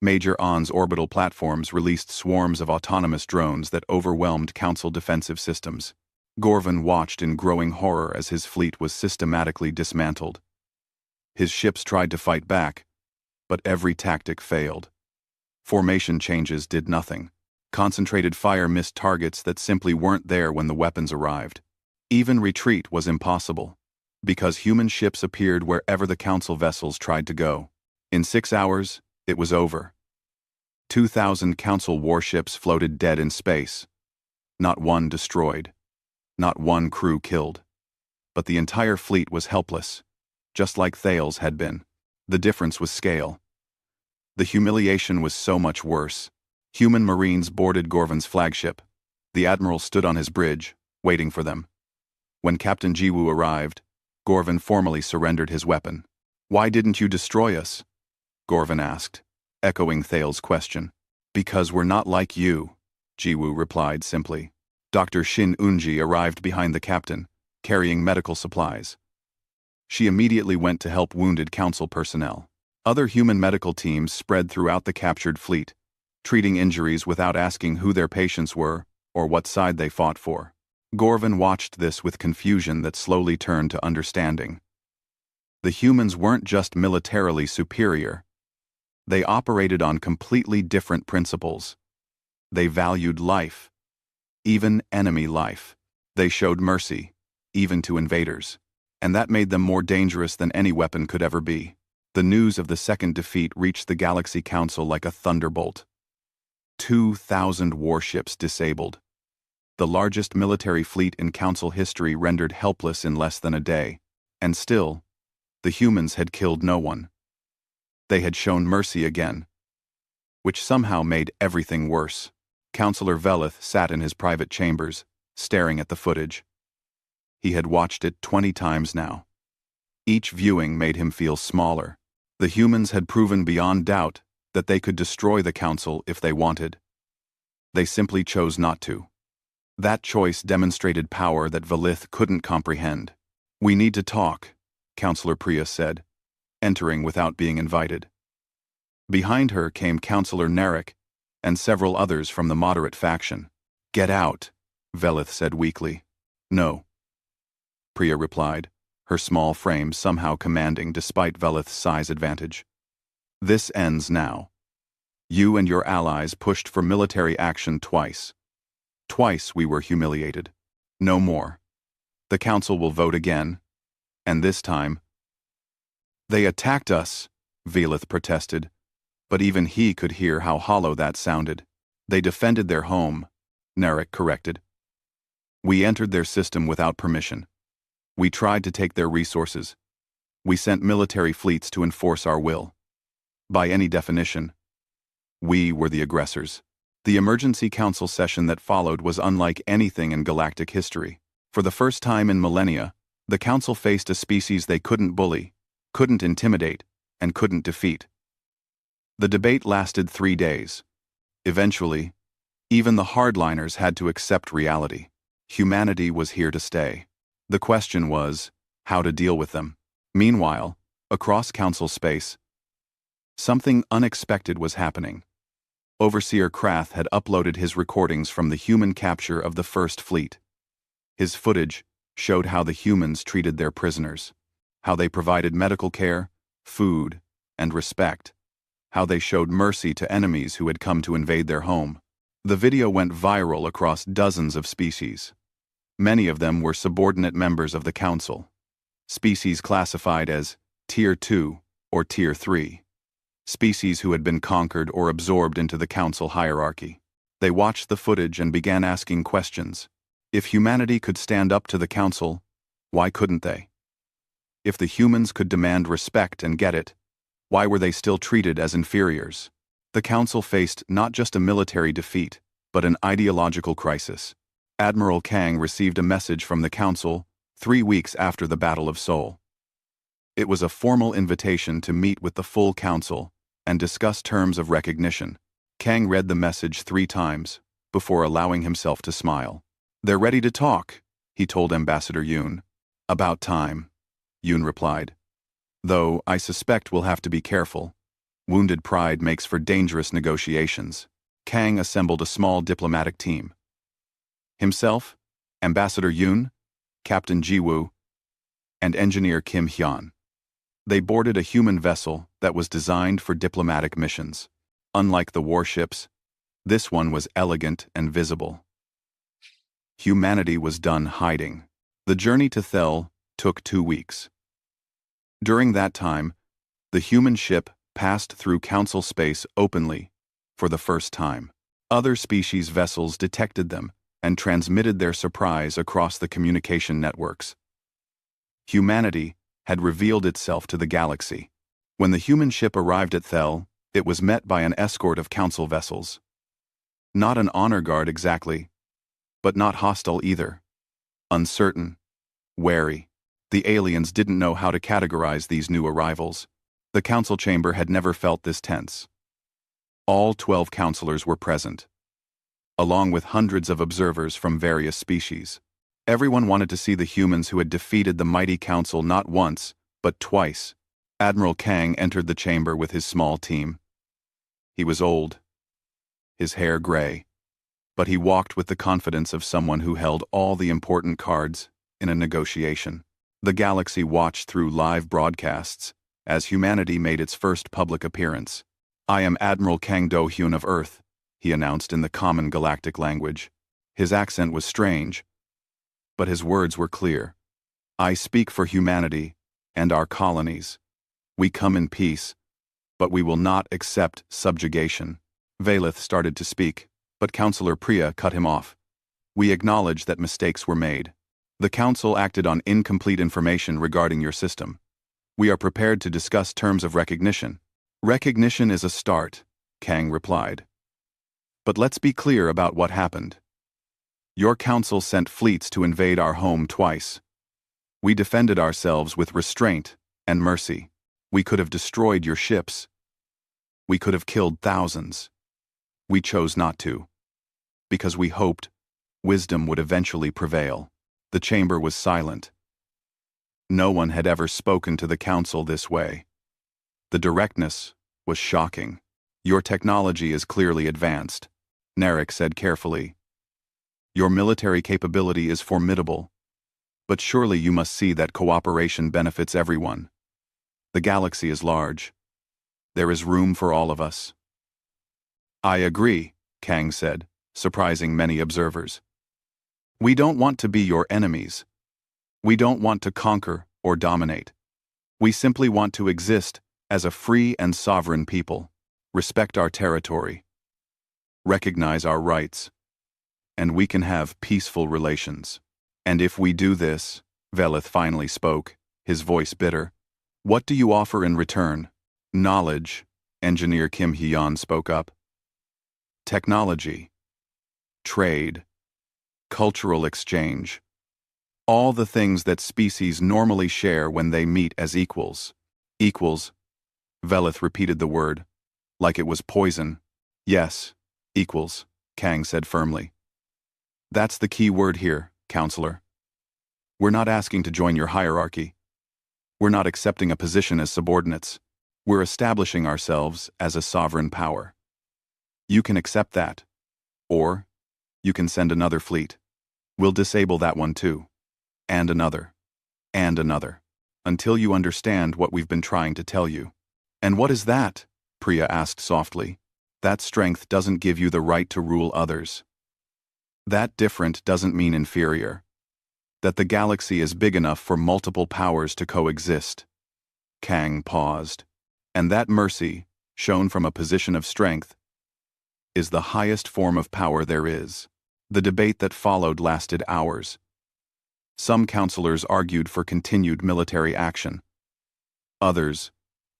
Major On's orbital platforms released swarms of autonomous drones that overwhelmed Council defensive systems. Gorvin watched in growing horror as his fleet was systematically dismantled. His ships tried to fight back, but every tactic failed. Formation changes did nothing. Concentrated fire missed targets that simply weren't there when the weapons arrived. Even retreat was impossible, because human ships appeared wherever the Council vessels tried to go. In 6 hours, it was over. 2,000 Council warships floated dead in space. Not one destroyed. Not one crew killed. But the entire fleet was helpless, just like Thales had been. The difference was scale. The humiliation was so much worse. Human Marines boarded Gorvin's flagship. The Admiral stood on his bridge, waiting for them. When Captain Jiwoo arrived, Gorvin formally surrendered his weapon. Why didn't you destroy us? Gorvin asked, echoing Thales' question. Because we're not like you, Jiwoo replied simply. Dr. Shin Unji arrived behind the captain, carrying medical supplies. She immediately went to help wounded Council personnel. Other human medical teams spread throughout the captured fleet, treating injuries without asking who their patients were or what side they fought for. Gorvin watched this with confusion that slowly turned to understanding. The humans weren't just militarily superior. They operated on completely different principles. They valued life, even enemy life. They showed mercy, even to invaders. And that made them more dangerous than any weapon could ever be. The news of the second defeat reached the Galaxy Council like a thunderbolt. 2,000 warships disabled. The largest military fleet in Council history rendered helpless in less than a day. And still, the humans had killed no one. They had shown mercy again, which somehow made everything worse. Councillor Velith sat in his private chambers, staring at the footage. He had watched it 20 times now. Each viewing made him feel smaller. The humans had proven beyond doubt that they could destroy the Council if they wanted. They simply chose not to. That choice demonstrated power that Velith couldn't comprehend. We need to talk, Councillor Priya said, entering without being invited. Behind her came Councillor Narek and several others from the moderate faction. Get out, Velith said weakly. No, Priya replied, her small frame somehow commanding despite Velith's size advantage. This ends now. You and your allies pushed for military action twice. Twice we were humiliated. No more. The Council will vote again, and this time... They attacked us, Velith protested, but even he could hear how hollow that sounded. They defended their home, Narek corrected. We entered their system without permission. We tried to take their resources. We sent military fleets to enforce our will. By any definition, we were the aggressors. The emergency council session that followed was unlike anything in galactic history. For the first time in millennia, the council faced a species they couldn't bully, couldn't intimidate, and couldn't defeat. The debate lasted 3 days. Eventually, even the hardliners had to accept reality. Humanity was here to stay. The question was, how to deal with them. Meanwhile, across council space, something unexpected was happening. Overseer Krath had uploaded his recordings from the human capture of the First Fleet. His footage showed how the humans treated their prisoners, how they provided medical care, food, and respect, how they showed mercy to enemies who had come to invade their home. The video went viral across dozens of species. Many of them were subordinate members of the Council, species classified as Tier 2 or Tier 3, species who had been conquered or absorbed into the Council hierarchy. They watched the footage and began asking questions. If humanity could stand up to the Council, why couldn't they? If the humans could demand respect and get it, why were they still treated as inferiors? The Council faced not just a military defeat, but an ideological crisis. Admiral Kang received a message from the Council 3 weeks after the Battle of Seoul. It was a formal invitation to meet with the full Council and discuss terms of recognition. Kang read the message 3 times before allowing himself to smile. "They're ready to talk," he told Ambassador Yoon. "About time," Yoon replied. "Though I suspect we'll have to be careful. Wounded pride makes for dangerous negotiations." Kang assembled a small diplomatic team. Himself, Ambassador Yoon, Captain Ji-woo, and Engineer Kim Hyun. They boarded a human vessel that was designed for diplomatic missions. Unlike the warships, this one was elegant and visible. Humanity was done hiding. The journey to Thel took 2 weeks. During that time, the human ship passed through Council space openly for the first time. Other species' vessels detected them and transmitted their surprise across the communication networks. Humanity had revealed itself to the galaxy. When the human ship arrived at Thel, it was met by an escort of Council vessels. Not an honor guard exactly, but not hostile either. Uncertain, wary. The aliens didn't know how to categorize these new arrivals. The Council chamber had never felt this tense. All 12 counselors were present, along with hundreds of observers from various species. Everyone wanted to see the humans who had defeated the mighty Council not once, but twice. Admiral Kang entered the chamber with his small team. He was old, his hair gray, but he walked with the confidence of someone who held all the important cards in a negotiation. The galaxy watched through live broadcasts as humanity made its first public appearance. "I am Admiral Kang Do-hyun of Earth," he announced in the common galactic language. His accent was strange, but his words were clear. "I speak for humanity and our colonies. We come in peace, but we will not accept subjugation." Valeth started to speak, but Councillor Priya cut him off. "We acknowledge that mistakes were made. The Council acted on incomplete information regarding your system. We are prepared to discuss terms of recognition." "Recognition is a start," Kang replied. "But let's be clear about what happened. Your Council sent fleets to invade our home twice. We defended ourselves with restraint and mercy. We could have destroyed your ships. We could have killed thousands. We chose not to, because we hoped wisdom would eventually prevail." The chamber was silent. No one had ever spoken to the Council this way. The directness was shocking. "Your technology is clearly advanced," Narek said carefully. "Your military capability is formidable, but surely you must see that cooperation benefits everyone. The galaxy is large. There is room for all of us." "I agree," Kang said, surprising many observers. "We don't want to be your enemies. We don't want to conquer or dominate. We simply want to exist as a free and sovereign people, respect our territory, recognize our rights, and we can have peaceful relations. And if we do this," Velith finally spoke, his voice bitter, "what do you offer in return?" "Knowledge," Engineer Kim Hyun spoke up. "Technology, trade, cultural exchange. All the things that species normally share when they meet as equals." "Equals," Velith repeated the word, like it was poison. "Yes, equals," Kang said firmly. "That's the key word here, Counselor. We're not asking to join your hierarchy. We're not accepting a position as subordinates. We're establishing ourselves as a sovereign power. You can accept that, or you can send another fleet. We'll disable that one too, and another, until you understand what we've been trying to tell you." And what is that? Priya asked softly. That strength doesn't give you the right to rule others. That different doesn't mean inferior. That the galaxy is big enough for multiple powers to coexist. Kang paused. And that mercy, shown from a position of strength, is the highest form of power there is. The debate that followed lasted hours. Some counselors argued for continued military action. Others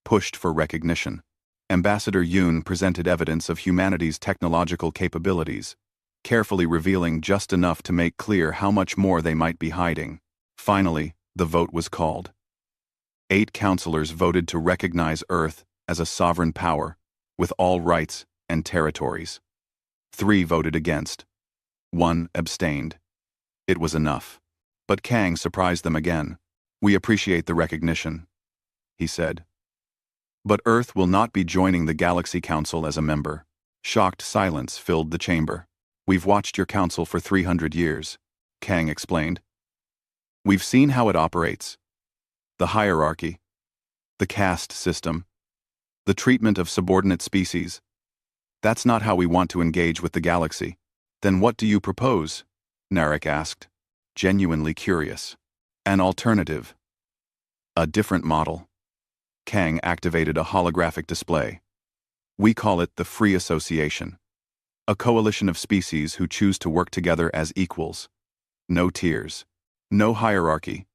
pushed for recognition. Ambassador Yoon presented evidence of humanity's technological capabilities, carefully revealing just enough to make clear how much more they might be hiding. Finally, the vote was called. 8 counselors voted to recognize Earth as a sovereign power, with all rights and territories. 3 voted against. 1 abstained. It was enough. But Kang surprised them again. We appreciate the recognition, he said. But Earth will not be joining the Galaxy Council as a member. Shocked silence filled the chamber. We've watched your council for 300 years, Kang explained. We've seen how it operates. The hierarchy, the caste system, the treatment of subordinate species. That's not how we want to engage with the galaxy. Then what do you propose? Narek asked, genuinely curious. An alternative. A different model. Kang activated a holographic display. We call it the Free Association. A coalition of species who choose to work together as equals. No tiers. No hierarchy.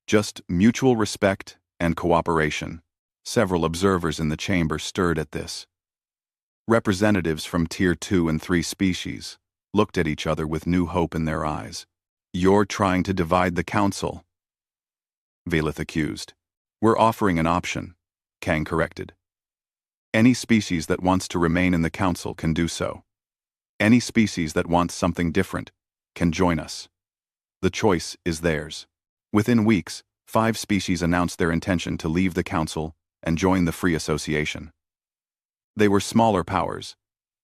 Just mutual respect and cooperation. Several observers in the chamber stirred at this. Representatives from Tier 2 and 3 species looked at each other with new hope in their eyes. You're trying to divide the council, Velith accused. We're offering an option, Kang corrected. Any species that wants to remain in the council can do so. Any species that wants something different can join us. The choice is theirs. Within weeks, 5 species announced their intention to leave the council and join the Free Association. They were smaller powers,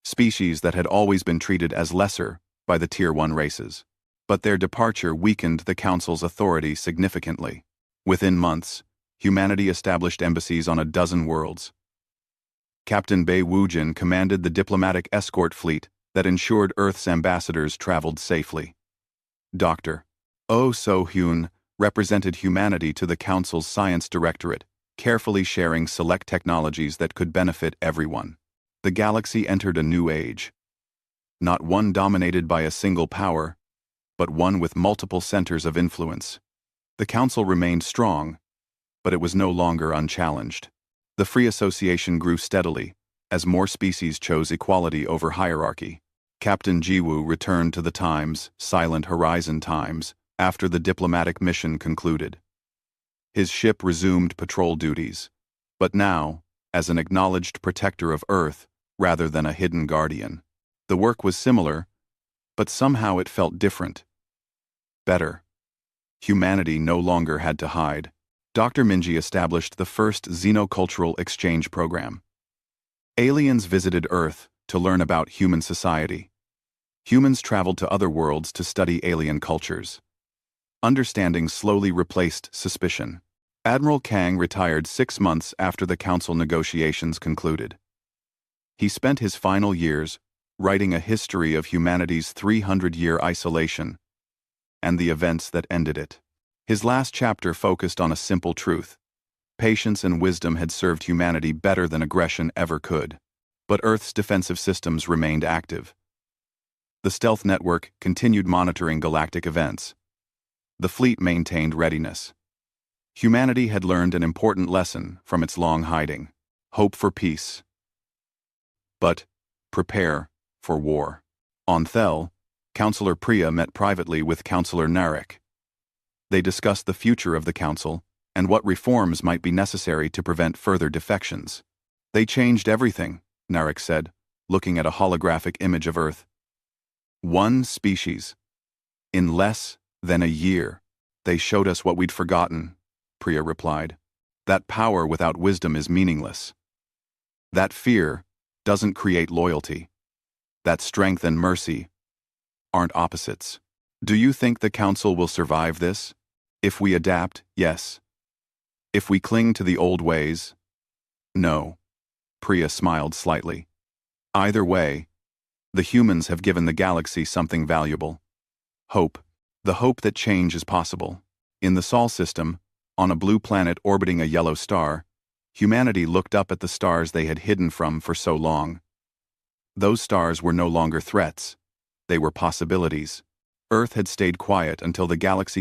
species that had always been treated as lesser by the Tier 1 races. But their departure weakened the council's authority significantly. Within months, humanity established embassies on a dozen worlds. Captain Bei Wujin commanded the diplomatic escort fleet that ensured Earth's ambassadors traveled safely. Dr. Oh So-hyun represented humanity to the Council's Science Directorate, carefully sharing select technologies that could benefit everyone. The galaxy entered a new age. Not one dominated by a single power, but one with multiple centers of influence. The Council remained strong, but it was no longer unchallenged. The Free Association grew steadily, as more species chose equality over hierarchy. Captain Jiwoo returned to the Times, Silent Horizon Times, after the diplomatic mission concluded. His ship resumed patrol duties, but now, as an acknowledged protector of Earth rather than a hidden guardian. The work was similar, but somehow it felt different. Better. Humanity no longer had to hide. Dr. Minji established the first xenocultural exchange program. Aliens visited Earth to learn about human society. Humans traveled to other worlds to study alien cultures. Understanding slowly replaced suspicion. Admiral Kang retired 6 months after the Council negotiations concluded. He spent his final years writing a history of humanity's 300-year isolation and the events that ended it. His last chapter focused on a simple truth. Patience and wisdom had served humanity better than aggression ever could. But Earth's defensive systems remained active. The stealth network continued monitoring galactic events. The fleet maintained readiness. Humanity had learned an important lesson from its long hiding. Hope for peace. But prepare for war. On Thel, Counselor Priya met privately with Counselor Narek. They discussed the future of the Council and what reforms might be necessary to prevent further defections. They changed everything, Narek said, looking at a holographic image of Earth. 1 species. In less than a year, they showed us what we'd forgotten, Priya replied. That power without wisdom is meaningless. That fear doesn't create loyalty. That strength and mercy aren't opposites. Do you think the Council will survive this? If we adapt, yes. If we cling to the old ways, No. Priya smiled slightly. Either way, the humans have given the galaxy something valuable. Hope. The hope that change is possible. In the Sol system, on a blue planet orbiting a yellow star, humanity looked up at the stars they had hidden from for so long. Those stars were no longer threats. They were possibilities. Earth had stayed quiet until the galaxy